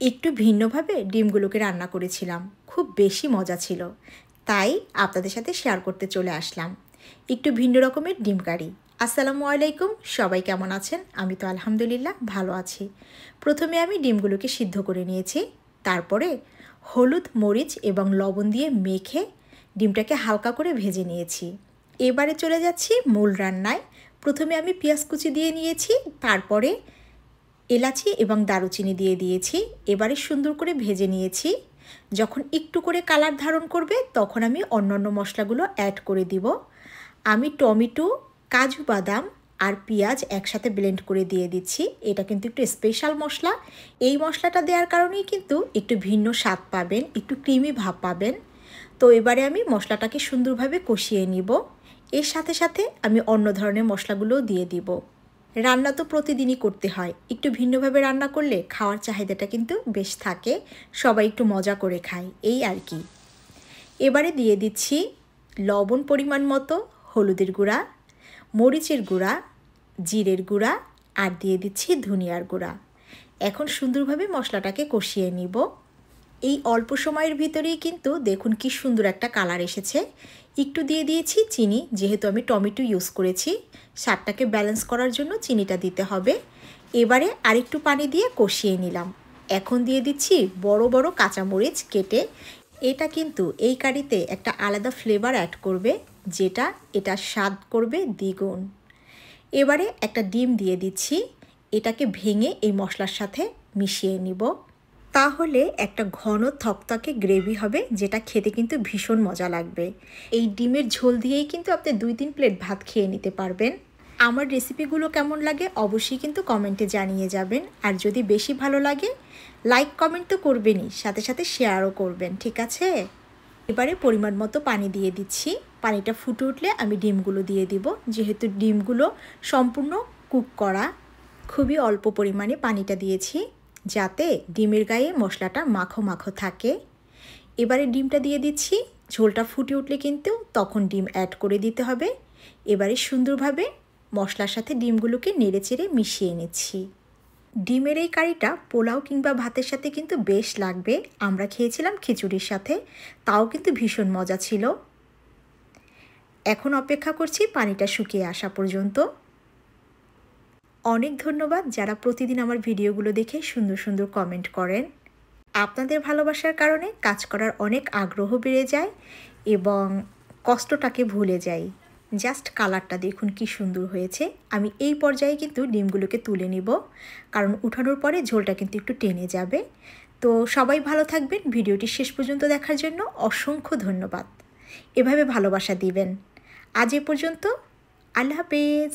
একটু ভিন্নভাবে ডিমগুলোকে রান্না করেছিলাম, খুব বেশি মজা ছিল, তাই আপনাদের সাথে শেয়ার করতে চলে আসলাম একটু ভিন্ন রকমের ডিম কারি। আসসালামু আলাইকুম, সবাই কেমন আছেন? আমি তো আলহামদুলিল্লাহ ভালো আছি। প্রথমে আমি ডিমগুলোকে সিদ্ধ করে নিয়েছি, তারপরে হলুদ, মরিচ এবং লবণ দিয়ে মেখে ডিমটাকে হালকা করে ভেজে নিয়েছি। এবারে চলে যাচ্ছি মূল রান্নায়। প্রথমে আমি পেঁয়াজ কুচি দিয়ে নিয়েছি, তারপরে এলাচি এবং দারুচিনি দিয়ে দিয়েছি। এবারে সুন্দর করে ভেজে নিয়েছি। যখন একটু করে কালার ধারণ করবে তখন আমি অন্যান্য মশলাগুলো অ্যাড করে দিব। আমি টমেটো, কাজু বাদাম আর পেঁয়াজ একসাথে ব্লেন্ড করে দিয়ে দিচ্ছি। এটা কিন্তু একটু স্পেশাল মশলা। এই মশলাটা দেওয়ার কারণেই কিন্তু একটু ভিন্ন স্বাদ পাবেন, একটু ক্রিমি ভাব পাবেন। তো এবারে আমি মশলাটাকে সুন্দরভাবে কষিয়ে নিব। এর সাথে সাথে আমি অন্য ধরনের মশলাগুলোও দিয়ে দিব। রান্না তো প্রতিদিনই করতে হয়, একটু ভিন্নভাবে রান্না করলে খাওয়ার চাহিদাটা কিন্তু বেশ থাকে, সবাই একটু মজা করে খায়, এই আর কি। এবারে দিয়ে দিচ্ছি লবণ পরিমাণ মতো, হলুদের গুঁড়া, মরিচের গুঁড়া, জিরের গুঁড়া আর দিয়ে দিচ্ছি ধনিয়ার গুঁড়া। এখন সুন্দরভাবে মশলাটাকে কষিয়ে নিব। এই অল্প সময়ের ভিতরেই কিন্তু দেখুন কি সুন্দর একটা কালার এসেছে। একটু দিয়ে দিয়েছি চিনি, যেহেতু আমি টমেটো ইউজ করেছি, স্বাদটাকে ব্যালেন্স করার জন্য চিনিটা দিতে হবে। এবারে আরেকটু পানি দিয়ে কষিয়ে নিলাম। এখন দিয়ে দিচ্ছি বড় বড় কাঁচামরিচ কেটে। এটা কিন্তু এই কারিতে একটা আলাদা ফ্লেভার অ্যাড করবে, যেটা এটা স্বাদ করবে দ্বিগুণ। এবারে একটা ডিম দিয়ে দিচ্ছি, এটাকে ভেঙে এই মশলার সাথে মিশিয়ে নিব। তাহলে একটা ঘন থকথকে গ্রেভি হবে, যেটা খেতে কিন্তু ভীষণ মজা লাগবে। এই ডিমের ঝোল দিয়েই কিন্তু আপনি 2-3 প্লেট ভাত খেয়ে নিতে পারবেন। আমার রেসিপিগুলো কেমন লাগে অবশ্যই কিন্তু কমেন্টে জানিয়ে যাবেন। আর যদি বেশি ভালো লাগে লাইক কমেন্ট তো করবেনই, সাথে সাথে শেয়ারও করবেন, ঠিক আছে? এবারে পরিমাণ মতো পানি দিয়ে দিচ্ছি। পানিটা ফুটে উঠলে আমি ডিমগুলো দিয়ে দিব। যেহেতু ডিমগুলো সম্পূর্ণ কুক করা, খুবই অল্প পরিমাণে পানিটা দিয়েছি, যাতে ডিমের গায়ে মশলাটা মাখো মাখো থাকে। এবারে ডিমটা দিয়ে দিচ্ছি। ঝোলটা ফুটে উঠলে কিন্তু তখন ডিম অ্যাড করে দিতে হবে। এবারে সুন্দরভাবে মশলার সাথে ডিমগুলোকে নেড়েচেড়ে মিশিয়ে নিচ্ছি। ডিমের এই কারিটা পোলাও কিংবা ভাতের সাথে কিন্তু বেশ লাগবে। আমরা খেয়েছিলাম খিচুড়ির সাথে, তাও কিন্তু ভীষণ মজা ছিল। এখন অপেক্ষা করছি পানিটা শুকিয়ে আসা পর্যন্ত। অনেক ধন্যবাদ যারা প্রতিদিন আমার ভিডিওগুলো দেখে সুন্দর সুন্দর কমেন্ট করেন। আপনাদের ভালোবাসার কারণে কাজ করার অনেক আগ্রহ বেড়ে যায় এবং কষ্টটাকে ভুলে যাই। জাস্ট কালারটা দেখুন কি সুন্দর হয়েছে। আমি এই পর্যায়ে কিন্তু ডিমগুলোকে তুলে নিব, কারণ উঠানোর পরে ঝোলটা কিন্তু একটু টেনে যাবে। তো সবাই ভালো থাকবেন। ভিডিওটি শেষ পর্যন্ত দেখার জন্য অসংখ্য ধন্যবাদ। এভাবে ভালোবাসা দিবেন। আজ এ পর্যন্ত, আল্লাহ হাফেজ।